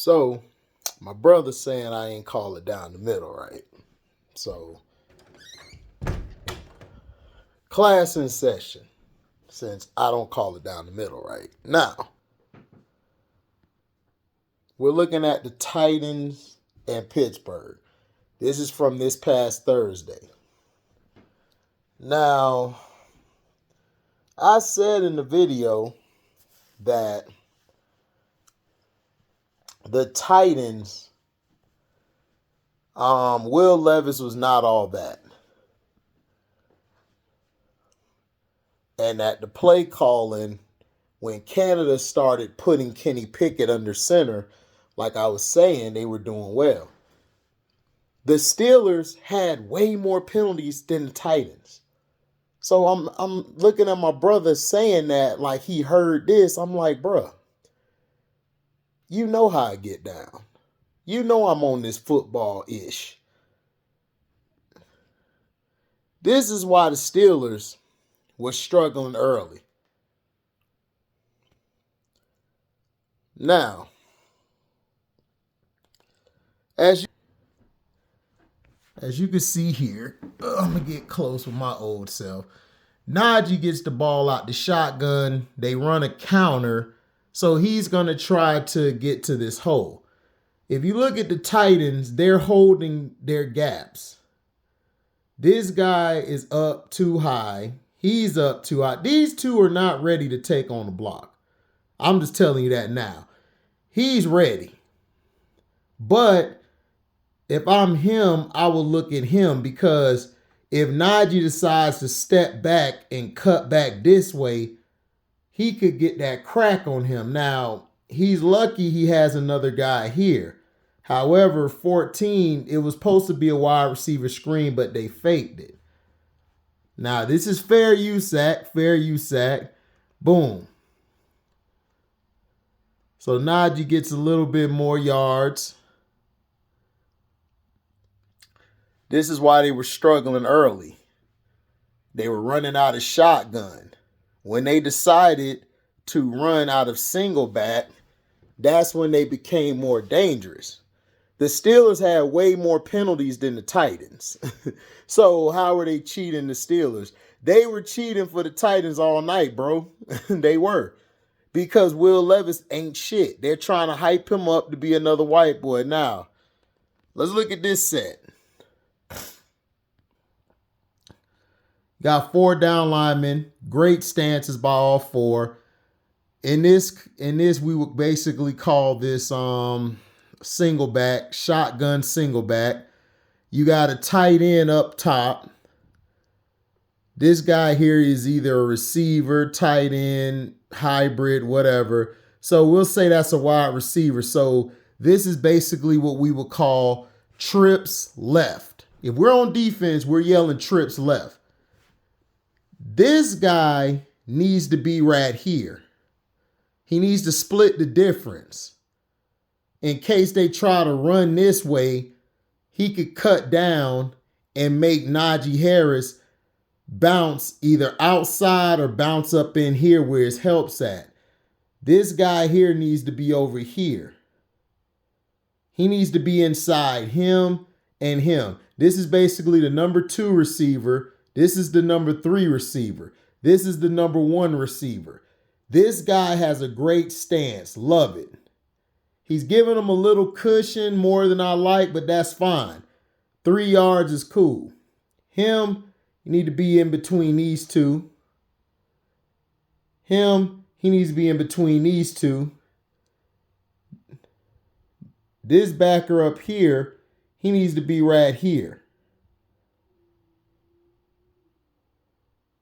So, my brother's saying I ain't call it down the middle, right? So, class in session, since I don't call it down the middle, right? Now, we're looking at the Titans and Pittsburgh. This is from this past Thursday. Now, I said in the video that the Titans, Will Levis was not all that. And that the play calling, when Canada started putting Kenny Pickett under center, like I was saying, they were doing well. The Steelers had way more penalties than the Titans. So I'm looking at my brother saying that like he heard this. I'm like, bruh, you know how I get down. You know I'm on this football-ish. This is why the Steelers were struggling early. Now, as you can see here, I'm going to get close with my old self. Najee gets the ball out the shotgun. They run a counter. So he's going to try to get to this hole. If you look at the Titans, they're holding their gaps. This guy is up too high. He's up too high. These two are not ready to take on the block. I'm just telling you that now. He's ready. But if I'm him, I will look at him, because if Najee decides to step back and cut back this way, he could get that crack on him. Now, he's lucky he has another guy here. However, 14, it was supposed to be a wide receiver screen, but they faked it. Now, this is fair use sack. Boom. So Najee gets a little bit more yards. This is why they were struggling early. They were running out of shotgun. When they decided to run out of single back, that's when they became more dangerous. The Steelers had way more penalties than the Titans. So how were they cheating the Steelers? They were cheating for the Titans all night, bro. They were. Because Will Levis ain't shit. They're trying to hype him up to be another white boy. Now, let's look at this set. Got 4 down linemen. Great stances by all 4. In this, we would basically call this single back, shotgun single back. You got a tight end up top. This guy here is either a receiver, tight end, hybrid, whatever. So we'll say that's a wide receiver. So this is basically what we would call trips left. If we're on defense, we're yelling trips left. This guy needs to be right here. He needs to split the difference. In case they try to run this way, he could cut down and make Najee Harris bounce either outside or bounce up in here where his help's at. This guy here needs to be over here. He needs to be inside him and him. This is basically the number 2 receiver. This is the number 3 receiver. This is the number 1 receiver. This guy has a great stance. Love it. He's giving him a little cushion, more than I like, but that's fine. 3 yards is cool. Him, you need to be in between these two. Him, he needs to be in between these two. This backer up here, he needs to be right here.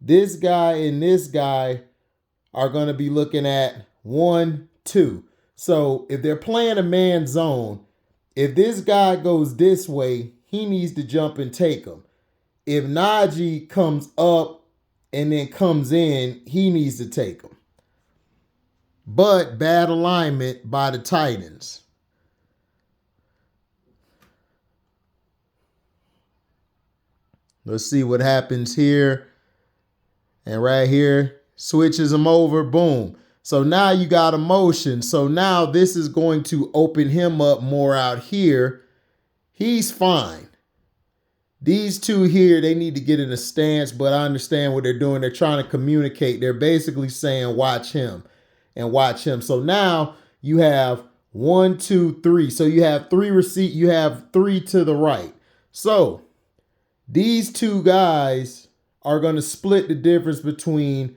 This guy and this guy are going to be looking at 1, 2. So if they're playing a man zone, if this guy goes this way, he needs to jump and take him. If Najee comes up and then comes in, he needs to take him. But bad alignment by the Titans. Let's see what happens here. And right here, switches them over. Boom. So now you got a motion. So now this is going to open him up more out here. He's fine. These two here, they need to get in a stance, but I understand what they're doing. They're trying to communicate. They're basically saying, watch him and watch him. So now you have 1, 2, 3. So you have you have 3 to the right. So these two guys are going to split the difference between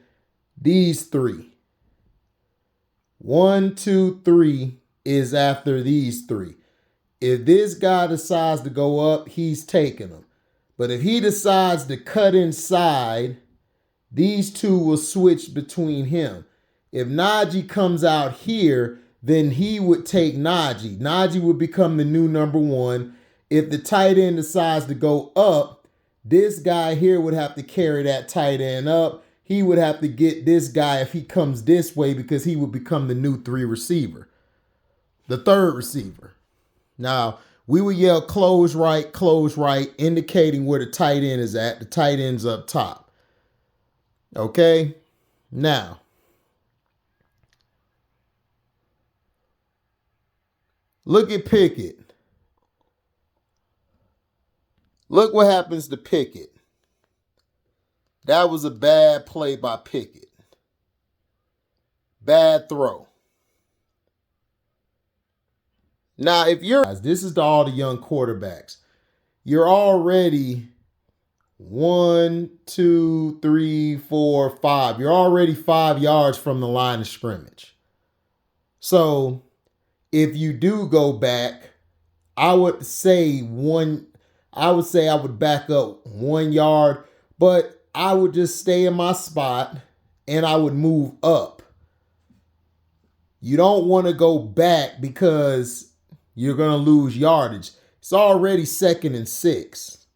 these 3. 1, 2, 3 is after these 3. If this guy decides to go up, he's taking them. But if he decides to cut inside, these two will switch between him. If Najee comes out here, then he would take Najee. Najee would become the new number 1. If the tight end decides to go up, this guy here would have to carry that tight end up. He would have to get this guy if he comes this way because he would become the new 3 receiver, the 3rd receiver. Now, we would yell close right, indicating where the tight end is at. The tight end's up top. Okay? Now, look at Pickett. Look what happens to Pickett. That was a bad play by Pickett. Bad throw. Now, if you're, this is to all the young quarterbacks. You're already 1, 2, 3, 4, 5. You're already 5 yards from the line of scrimmage. So if you do go back, I would say I would back up 1 yard, but I would just stay in my spot and I would move up. You don't want to go back because you're going to lose yardage. It's already 2nd and 6.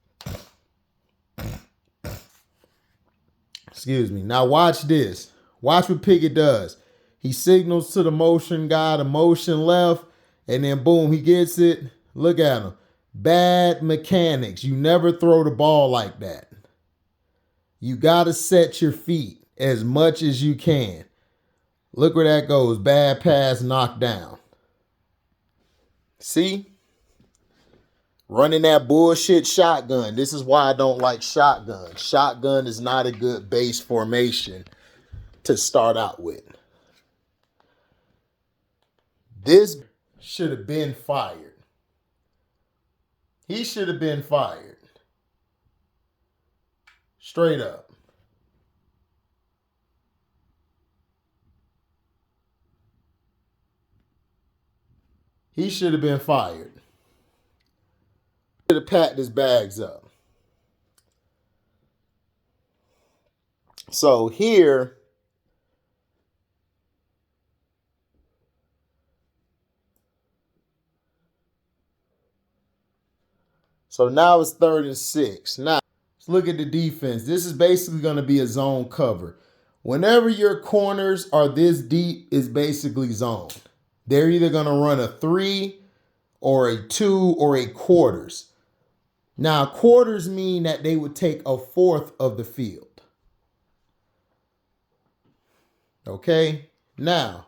Excuse me. Now watch this. Watch what Pickett does. He signals to the motion guy, the motion left, and then boom, he gets it. Look at him. Bad mechanics. You never throw the ball like that. You got to set your feet as much as you can. Look where that goes. Bad pass, knocked down. See? Running that bullshit shotgun. This is why I don't like shotgun. Shotgun is not a good base formation to start out with. This should have been fired. He should have been fired. Straight up. He should have been fired. Should have packed his bags up. So here, so now it's 3rd and 6. Now, let's look at the defense. This is basically going to be a zone cover. Whenever your corners are this deep, it's basically zone. They're either going to run a 3 or a 2 or a quarters. Now, quarters mean that they would take a 1/4 of the field. Okay? Now,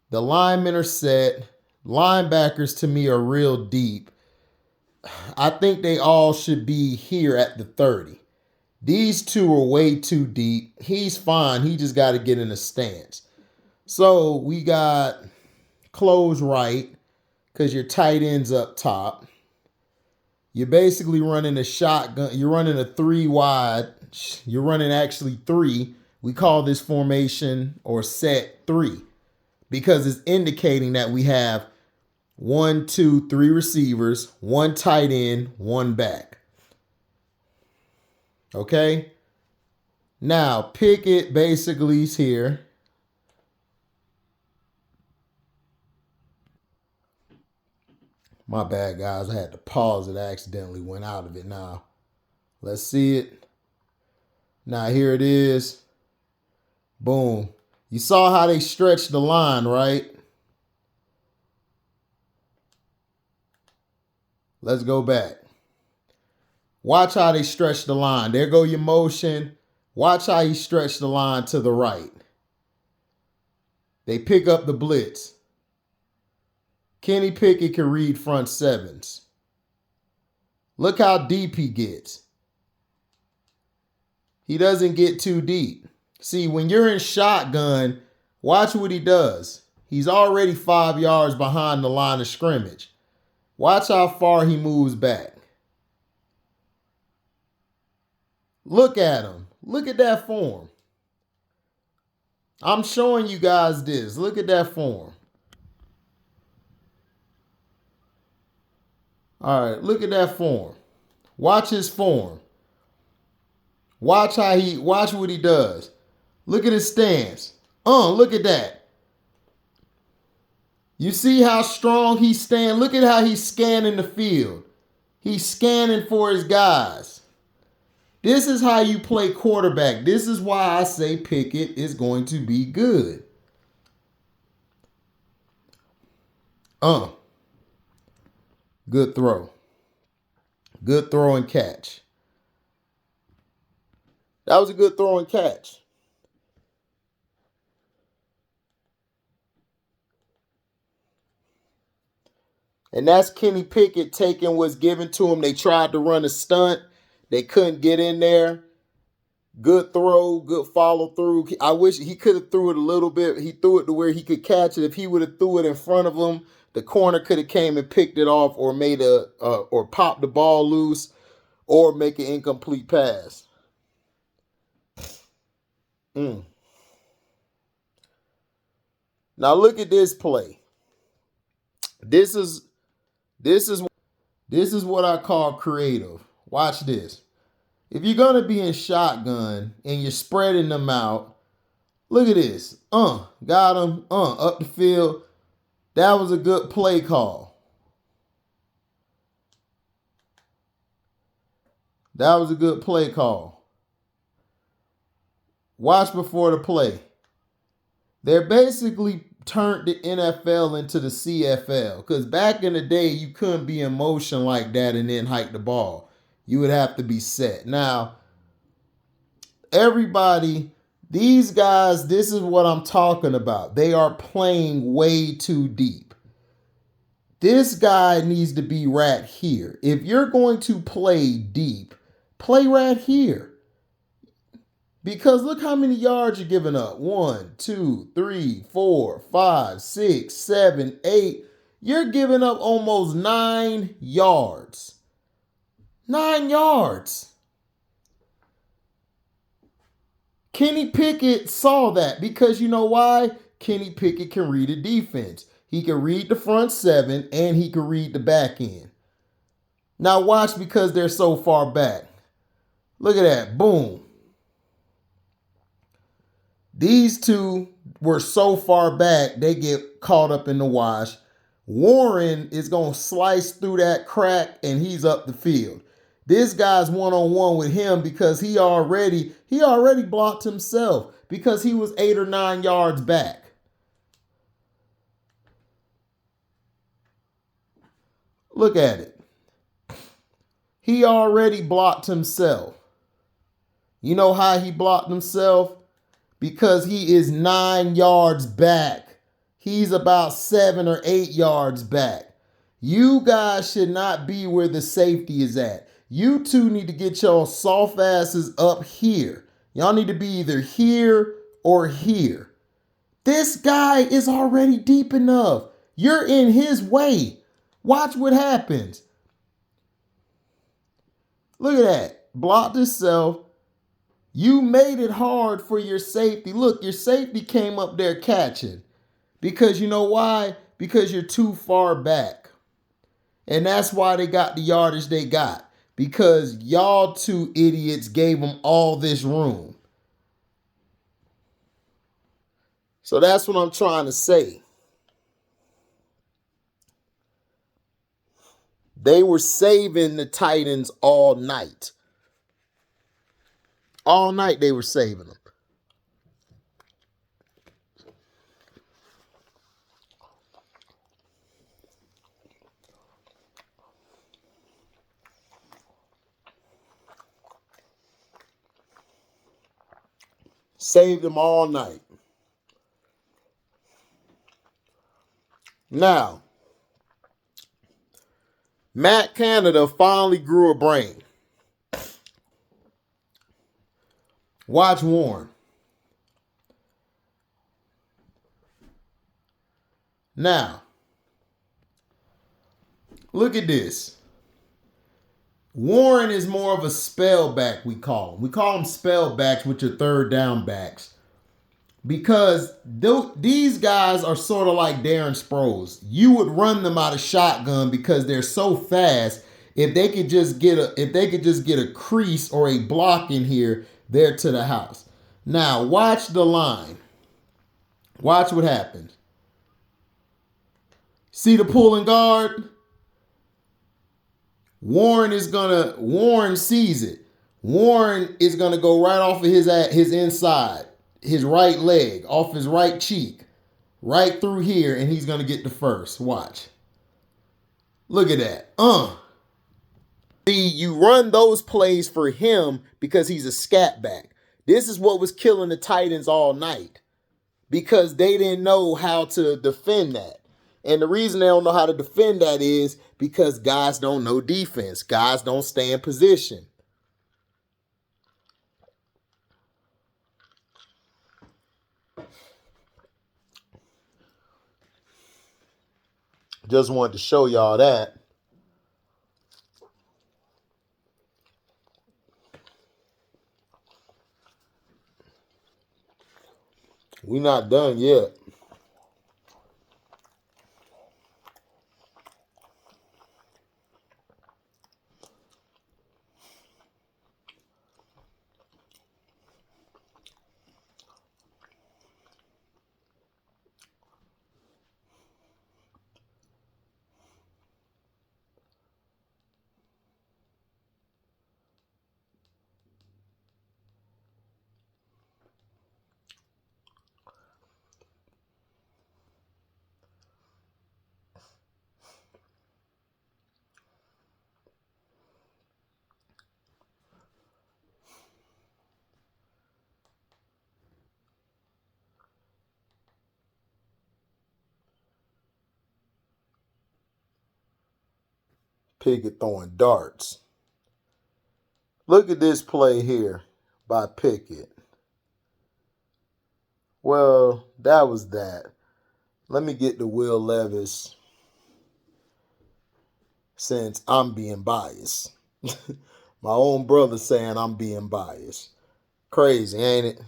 the linemen are set. Linebackers, to me, are real deep. I think they all should be here at the 30. These two are way too deep. He's fine. He just got to get in a stance. So we got close right because your tight end's up top. You're basically running a shotgun. You're running a 3 wide. You're running actually 3. We call this formation or set 3 because it's indicating that we have 1, 2, 3 receivers, 1 tight end, 1 back. Okay? Now, Pickett basically is here. My bad, guys. I had to pause it. I accidentally went out of it now. Let's see it. Now, here it is. Boom. You saw how they stretched the line, right? Let's go back. Watch how they stretch the line. There go your motion. Watch how he stretched the line to the right. They pick up the blitz. Kenny Pickett can read front sevens. Look how deep he gets. He doesn't get too deep. See, when you're in shotgun, watch what he does. He's already 5 yards behind the line of scrimmage. Watch how far he moves back. Look at him. Look at that form. I'm showing you guys this. Look at that form. All right, look at that form. Watch his form. Watch what he does. Look at his stance. Look at that. You see how strong he's standing? Look at how he's scanning the field. He's scanning for his guys. This is how you play quarterback. This is why I say Pickett is going to be good. Good throw. Good throw and catch. That was a good throw and catch. And that's Kenny Pickett taking what's given to him. They tried to run a stunt. They couldn't get in there. Good throw, good follow through. I wish he could have threw it a little bit. He threw it to where he could catch it. If he would have threw it in front of him, the corner could have came and picked it off or made or popped the ball loose or make an incomplete pass. Now look at this play. This is what I call creative. Watch this. If you're going to be in shotgun and you're spreading them out, look at this. Got him. Up the field. That was a good play call. That was a good play call. Watch before the play. They're basically turned the NFL into the CFL. Because back in the day, you couldn't be in motion like that and then hike the ball. You would have to be set. Now, everybody, these guys, this is what I'm talking about. They are playing way too deep. This guy needs to be right here. If you're going to play deep, play right here. Because look how many yards you're giving up. 1, 2, 3, 4, 5, 6, 7, 8. You're giving up almost 9 yards. 9 yards. Kenny Pickett saw that because you know why? Kenny Pickett can read a defense. He can read the front seven and he can read the back end. Now watch because they're so far back. Look at that. Boom. These two were so far back, they get caught up in the wash. Warren is going to slice through that crack and he's up the field. This guy's one-on-one with him because he already blocked himself because he was 8 or 9 yards back. Look at it. He already blocked himself. You know how he blocked himself? Because he is 9 yards back. He's about 7 or 8 yards back. You guys should not be where the safety is at. You two need to get your soft asses up here. Y'all need to be either here or here. This guy is already deep enough. You're in his way. Watch what happens. Look at that. Blocked himself. You made it hard for your safety. Look, your safety came up there catching. Because you know why? Because you're too far back. And that's why they got the yardage they got. Because y'all two idiots gave them all this room. So that's what I'm trying to say. They were saving the Titans all night. All night they were saving them. Saved them all night. Now, Matt Canada finally grew a brain. Watch Warren. Now, look at this. Warren is more of a spell back, we call him. We call them spell backs, which are third down backs. Because these guys are sort of like Darren Sproles. You would run them out of shotgun because they're so fast. If they could just get a crease or a block in here, they're to the house. Now watch the line. Watch what happens. See the pulling guard? Warren sees it. Warren is gonna go right off of his inside, his right leg, off his right cheek, right through here, and he's gonna get the first. Watch. Look at that. See, you run those plays for him because he's a scat back. This is what was killing the Titans all night because they didn't know how to defend that. And the reason they don't know how to defend that is because guys don't know defense. Guys don't stay in position. Just wanted to show y'all that. We're not done yet. Pickett throwing darts. Look at this play here by Pickett. Well, that was that. Let me get to Will Levis since I'm being biased. My own brother saying I'm being biased. Crazy, ain't it?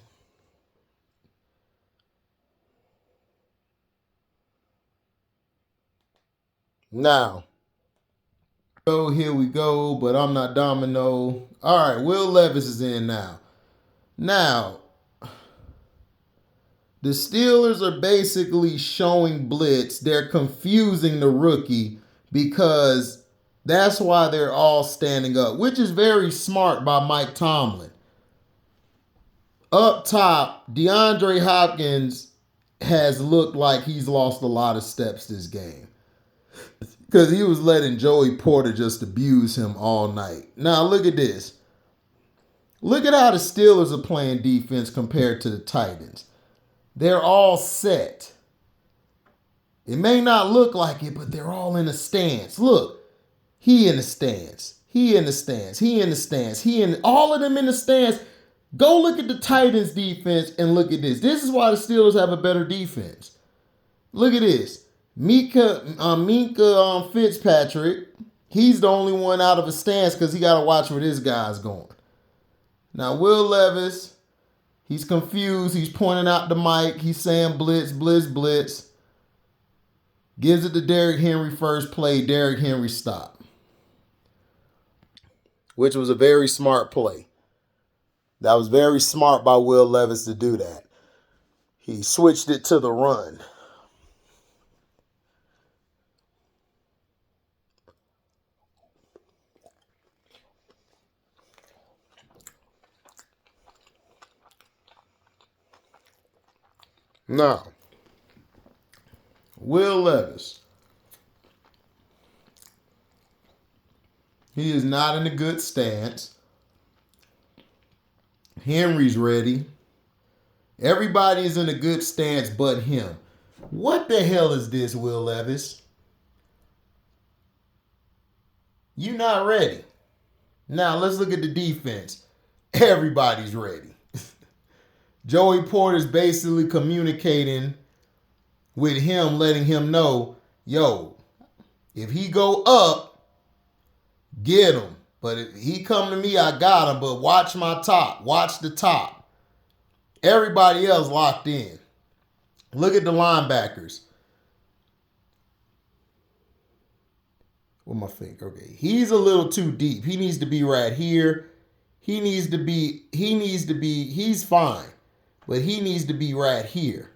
Now, here we go, but I'm not Domino. All right, Will Levis is in now. Now, the Steelers are basically showing blitz. They're confusing the rookie because that's why they're all standing up, which is very smart by Mike Tomlin. Up top, DeAndre Hopkins has looked like he's lost a lot of steps this game because he was letting Joey Porter just abuse him all night. Now, look at this. Look at how the Steelers are playing defense compared to the Titans. They're all set. It may not look like it, but they're all in a stance. Look, he in the stance. He in the stance. He in the stance. All of them in the stance. Go look at the Titans defense and look at this. This is why the Steelers have a better defense. Look at this. Minka Fitzpatrick, he's the only one out of a stance because he got to watch where this guy's going. Now, Will Levis, he's confused. He's pointing out the mic. He's saying blitz, blitz, blitz. Gives it to Derrick Henry first play. Derrick Henry stop. Which was a very smart play. That was very smart by Will Levis to do that. He switched it to the run. Now, Will Levis. He is not in a good stance. Henry's ready. Everybody is in a good stance but him. What the hell is this, Will Levis? You not ready. Now let's look at the defense. Everybody's ready. Joey Porter's basically communicating with him, letting him know, yo, if he go up, get him. But if he come to me, I got him. But watch my top. Watch the top. Everybody else locked in. Look at the linebackers. With my finger. Okay. He's a little too deep. He needs to be right here. He's fine. But he needs to be right here.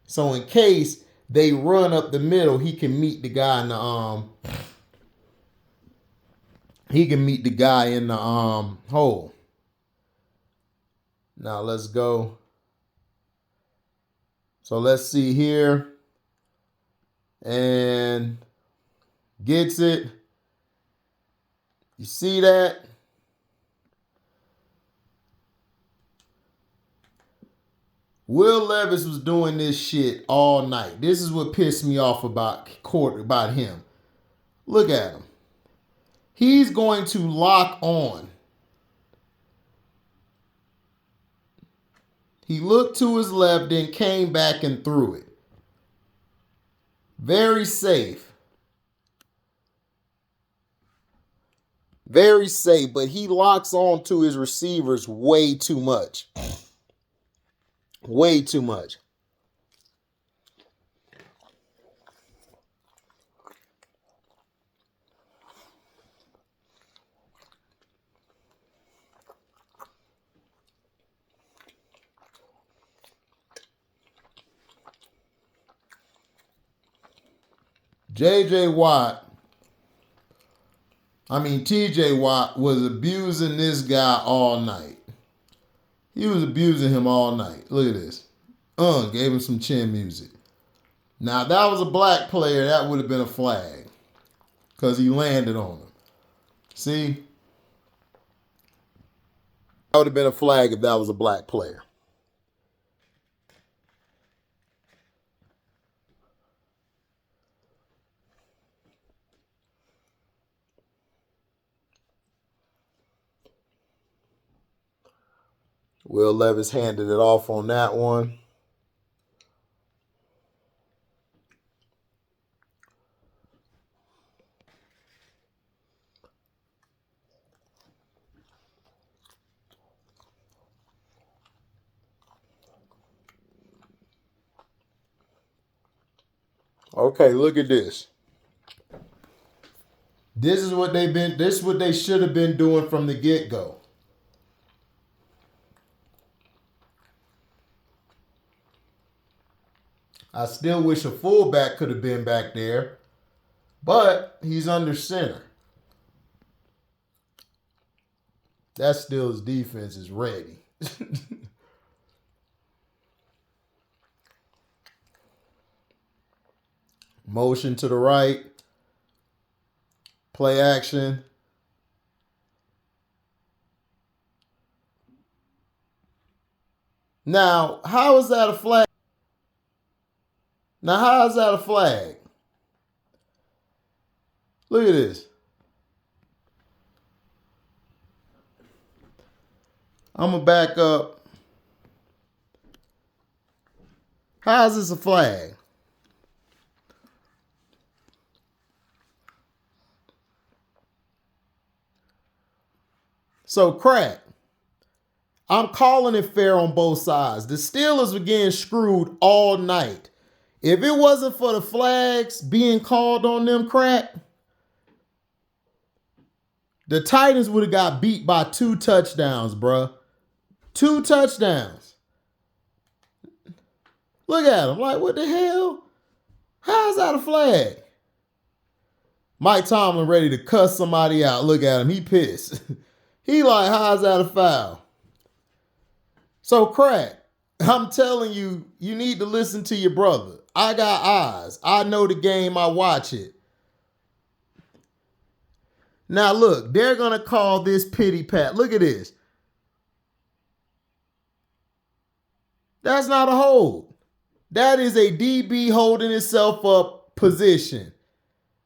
So in case they run up the middle, he can meet the guy in the hole. Now let's go. So let's see here. And gets it. You see that? Will Levis was doing this shit all night. This is what pissed me off about him. Look at him. He's going to lock on. He looked to his left, then came back and threw it. Very safe. Very safe, but he locks on to his receivers way too much. Way too much. TJ Watt was abusing this guy all night. He was abusing him all night. Look at this. Gave him some chin music. Now, if that was a black player, that would have been a flag. Because he landed on him. See? That would have been a flag if that was a black player. Will Levis handed it off on that one. Okay, look at this. This is what they should have been doing from the get-go. I still wish a fullback could have been back there, but he's under center. That still his defense is ready. Motion to the right. Play action. Now, how is that a flag? Now, how is that a flag? Look at this. I'm going to back up. How is this a flag? So, crack. I'm calling it fair on both sides. The Steelers were getting screwed all night. If it wasn't for the flags being called on them, crack, the Titans would have got beat by 2 touchdowns, bruh. 2 touchdowns. Look at them. Like, what the hell? How is that a flag? Mike Tomlin ready to cuss somebody out. Look at him. He pissed. He like, how is that a foul? So, crack, I'm telling you, you need to listen to your brother. I got eyes. I know the game. I watch it. Now, look, they're going to call this pity pat. Look at this. That's not a hold. That is a DB holding himself up position.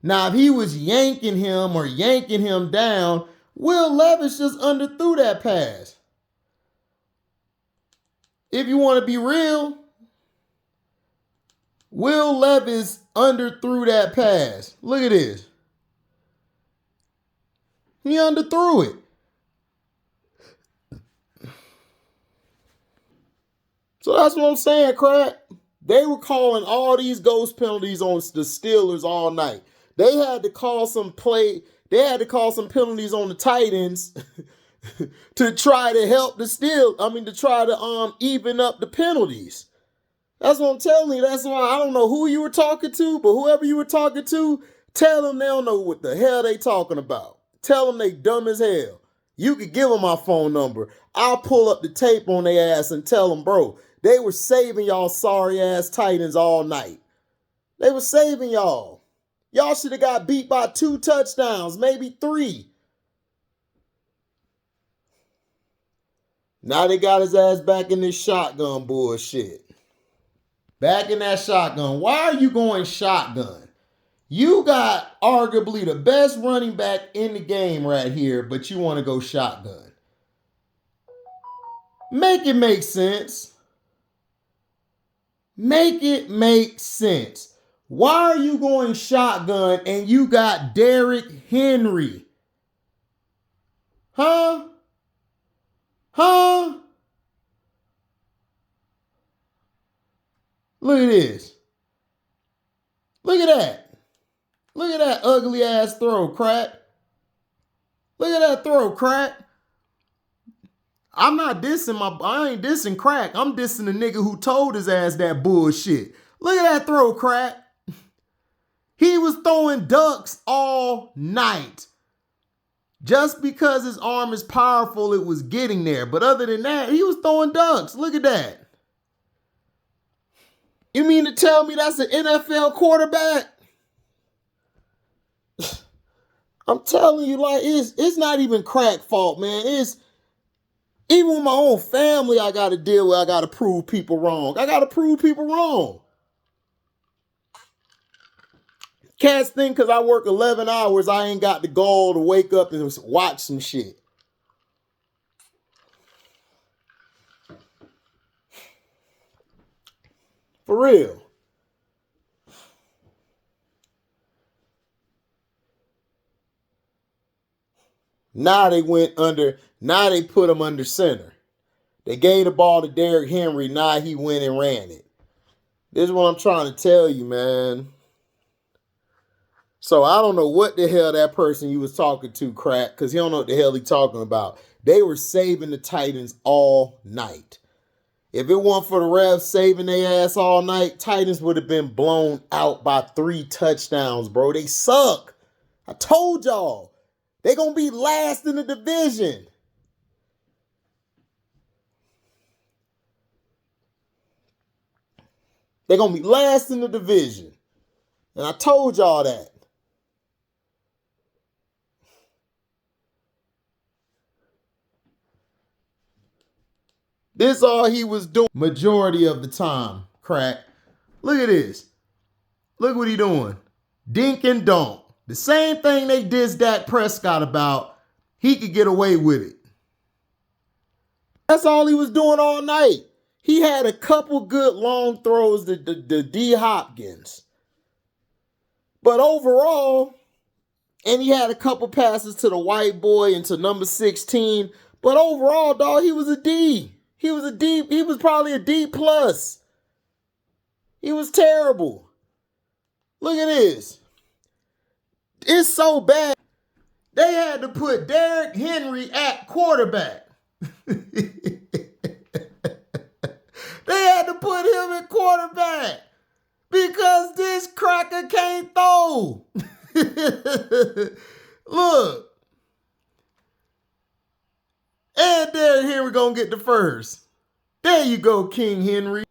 Now, if he was yanking him or yanking him down, Will Levis just underthrew that pass. If you want to be real, Will Levis underthrew that pass. Look at this. He underthrew it. So that's what I'm saying, crack. They were calling all these ghost penalties on the Steelers all night. They had to call some penalties on the Titans to try to help the to try to even up the penalties. That's what I'm telling you. That's why I don't know who you were talking to, but whoever you were talking to, tell them they don't know what the hell they talking about. Tell them they dumb as hell. You could give them my phone number. I'll pull up the tape on their ass and tell them, bro, they were saving y'all sorry ass Titans all night. They were saving y'all. Y'all should have got beat by 2 touchdowns, maybe 3. Now they got his ass back in this shotgun bullshit. Back in that shotgun. Why are you going shotgun? You got arguably the best running back in the game right here, but you want to go shotgun. Make it make sense. Make it make sense. Why are you going shotgun and you got Derrick Henry? Huh? Look at this. Look at that. Look at that ugly ass throw, crack. Look at that throw, crack. I ain't dissing crack. I'm dissing the nigga who told his ass that bullshit. Look at that throw, crack. He was throwing ducks all night. Just because his arm is powerful, it was getting there. But other than that, he was throwing ducks. Look at that. You mean to tell me that's an NFL quarterback? I'm telling you, like, it's not even crack fault, man. It's even with my own family I got to deal with. I got to prove people wrong. Cats think because I work 11 hours, I ain't got the goal to wake up and watch some shit. For real. Now they put him under center. They gave the ball to Derrick Henry. Now he went and ran it. This is what I'm trying to tell you, man. So I don't know what the hell that person you was talking to, crack, because he don't know what the hell he talking about. They were saving the Titans all night. If it weren't for the refs saving their ass all night, Titans would have been blown out by 3 touchdowns, bro. They suck. I told y'all. They gonna be last in the division. They're gonna be last in the division. And I told y'all that. This all he was doing majority of the time, crack. Look at this. Look what he doing. Dink and dunk. The same thing they dissed Dak Prescott about, he could get away with it. That's all he was doing all night. He had a couple good long throws to D. Hopkins. But overall, and he had a couple passes to the white boy and to number 16. But overall, dog, he was a D. He was probably a D plus. He was terrible. Look at this. It's so bad. They had to put Derrick Henry at quarterback. They had to put him at quarterback because this cracker can't throw. Look. And Derrick Henry gonna get the first. There you go, King Henry.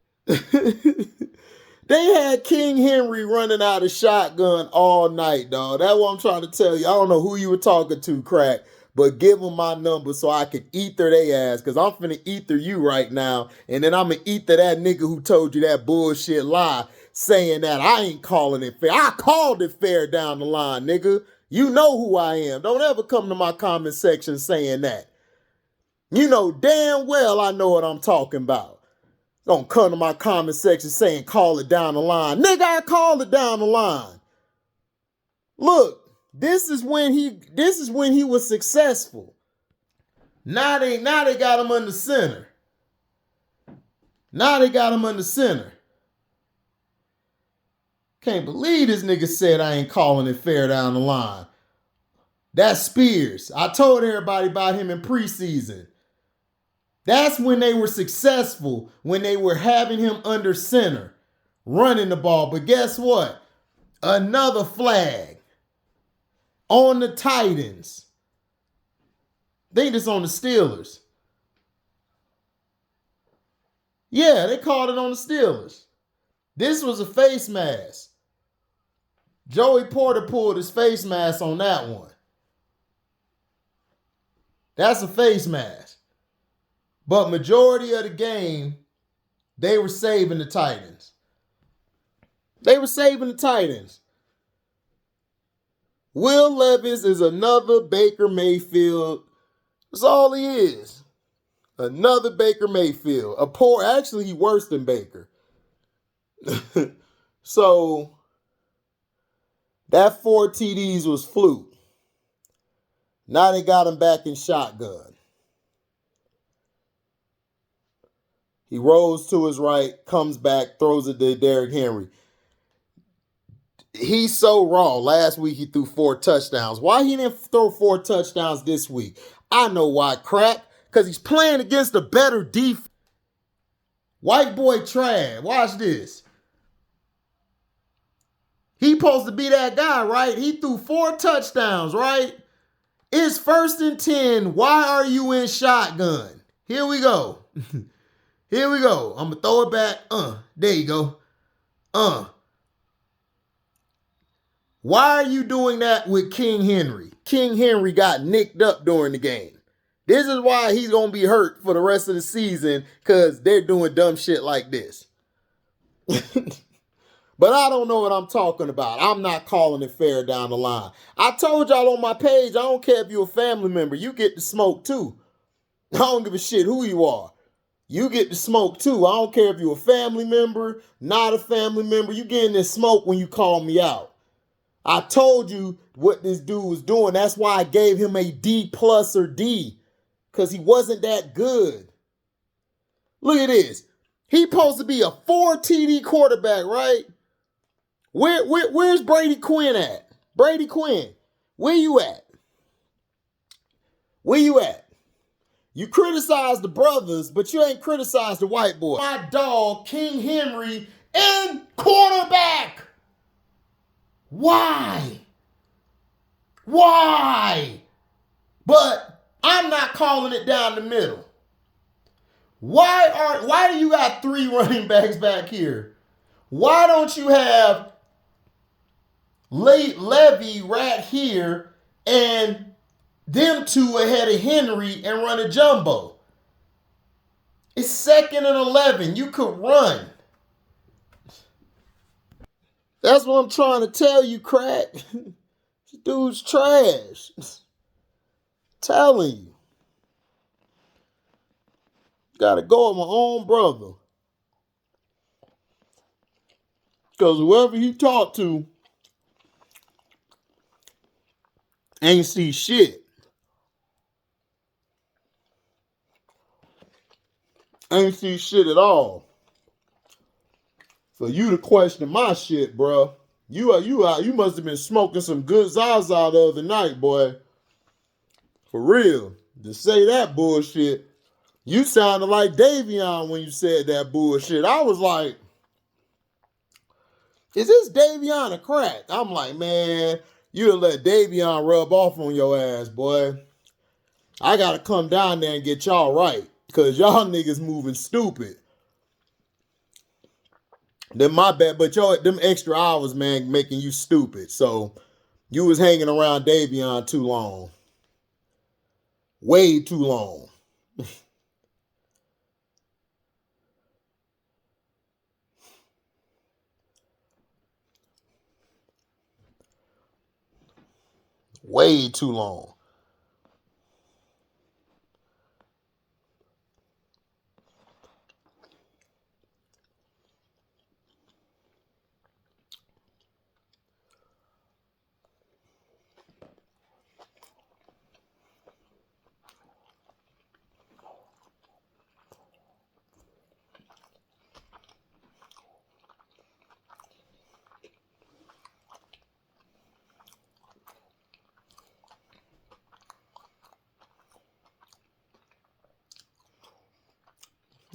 They had King Henry running out of shotgun all night, dog. That's what I'm trying to tell you. I don't know who you were talking to, crack. but give them my number so I can ether their ass, because I'm finna ether you right now, and then I'm gonna ether that nigga who told you that bullshit lie saying that I ain't calling it fair. I called it fair down the line, nigga. You know who I am. Don't ever come to my comment section saying that. You know damn well I know what I'm talking about. Don't come to my comment section saying call it down the line. Nigga, I called it down the line. Look, this is when he was successful. Now they got him under center. Can't believe this nigga said I ain't calling it fair down the line. That's Spears. I told everybody about him in preseason. That's when they were successful, when they were having him under center, running the ball. But guess what? Another flag on the Titans. They just on the Steelers. Yeah, they called it on the Steelers. This was a face mask. Joey Porter pulled his face mask on that one. That's a face mask. But majority of the game, they were saving the Titans. Will Levis is another Baker Mayfield. That's all he is. Another Baker Mayfield. Actually, he worse than Baker. So, that 4 TDs was fluke. Now they got him back in shotgun. He rolls to his right, comes back, throws it to Derrick Henry. He's so raw. Last week he threw 4 touchdowns. Why he didn't throw 4 touchdowns this week? I know why, crack. Because he's playing against a better defense. White boy Trav, watch this. He supposed to be that guy, right? He threw 4 touchdowns, right? It's 1st and 10. Why are you in shotgun? Here we go. I'm going to throw it back. There you go. Why are you doing that with King Henry? King Henry got nicked up during the game. This is why he's going to be hurt for the rest of the season, because they're doing dumb shit like this. But I don't know what I'm talking about. I'm not calling it fair down the line. I told y'all on my page, I don't care if you're a family member. You get to smoke too. I don't give a shit who you are. You get to smoke too. I don't care if you're a family member, not a family member. You getting this smoke when you call me out. I told you what this dude was doing. That's why I gave him a D+ or D. Because he wasn't that good. Look at this. He supposed to be a 4 TD quarterback, right? Where's Brady Quinn at? Brady Quinn, where you at? You criticize the brothers, but you ain't criticize the white boy. My dog, King Henry, in quarterback. Why? But I'm not calling it down the middle. Why do you got 3 running backs back here? Why don't you have Levy right here and them 2 ahead of Henry and run a jumbo? It's 2nd and 11. You could run. That's what I'm trying to tell you, crack. This dude's trash. Telling you. Gotta go with my own brother. Because whoever he talked to ain't see shit. Ain't see shit at all. For you to question my shit, bro. You must have been smoking some good Zaza the other night, boy. For real. To say that bullshit. You sounded like Davion when you said that bullshit. I was like, is this Davion a crack? I'm like, man, you done let Davion rub off on your ass, boy. I gotta come down there and get y'all right. Because y'all niggas moving stupid. Then my bad, but them extra hours, man, making you stupid. So you was hanging around Davion too long. Way too long. Way too long.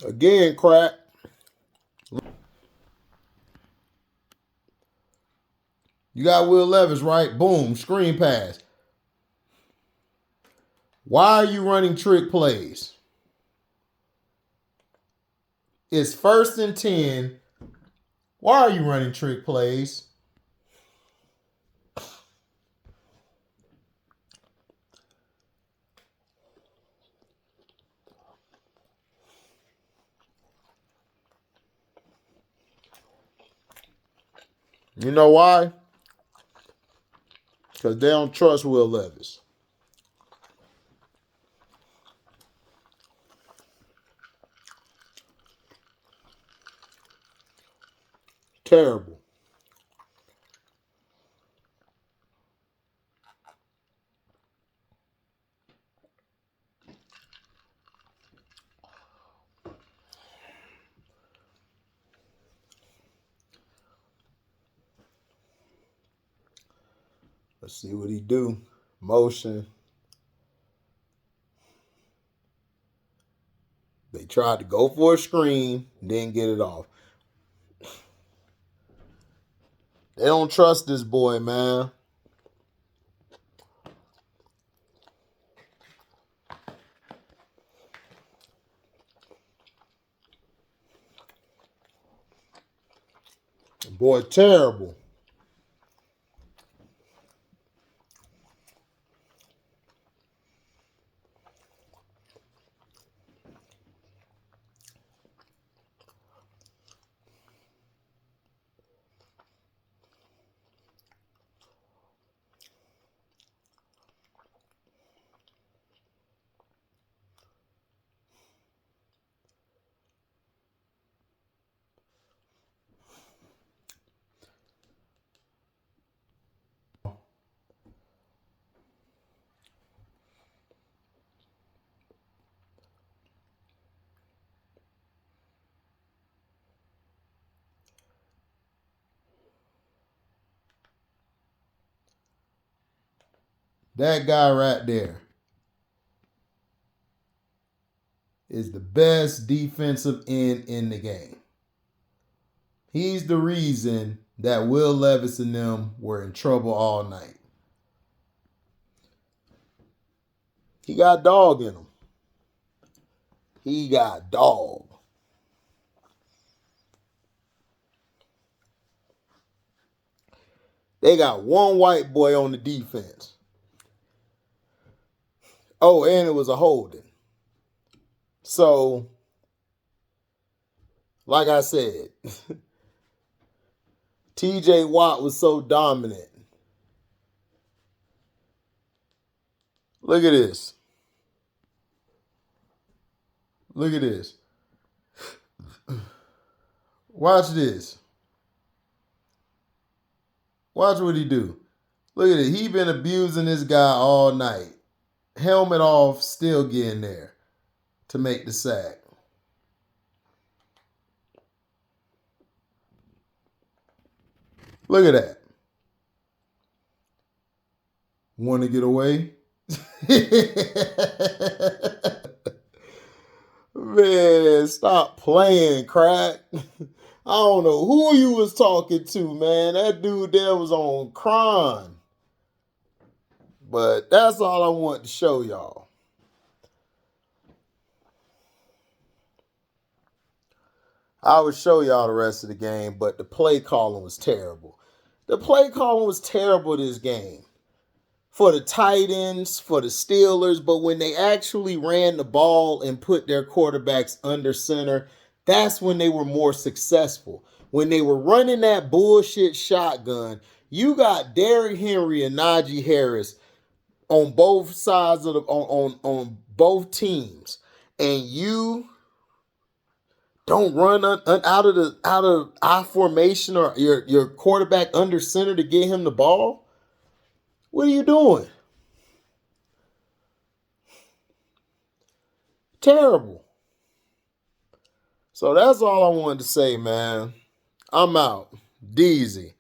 Again, crack. You got Will Levis, right? Boom, screen pass. Why are you running trick plays? It's 1st and 10. Why are you running trick plays? You know why? Because they don't trust Will Levis. Terrible. Let's see what he do. Motion. They tried to go for a screen, didn't get it off. They don't trust this boy, man. Boy, terrible. That guy right there is the best defensive end in the game. He's the reason that Will Levis and them were in trouble all night. He got dog in him. He got dog. They got one white boy on the defense. Oh, and it was a holding. So, like I said, TJ Watt was so dominant. Look at this. Look at this. Watch this. Watch what he do. Look at it. He been abusing this guy all night. Helmet off, still getting there to make the sack. Look at that. Want to get away? Man, stop playing, crack. I don't know who you was talking to, man. That dude there was on crime. But that's all I want to show y'all. I would show y'all the rest of the game, but the play calling was terrible. The play calling was terrible this game. for the Titans, for the Steelers, but when they actually ran the ball and put their quarterbacks under center, that's when they were more successful. When they were running that bullshit shotgun, you got Derrick Henry and Najee Harris on both sides of the on both teams, and you don't run out of I formation or your quarterback under center to get him the ball. What are you doing? Terrible. So that's all I wanted to say, man. I'm out. Deezy.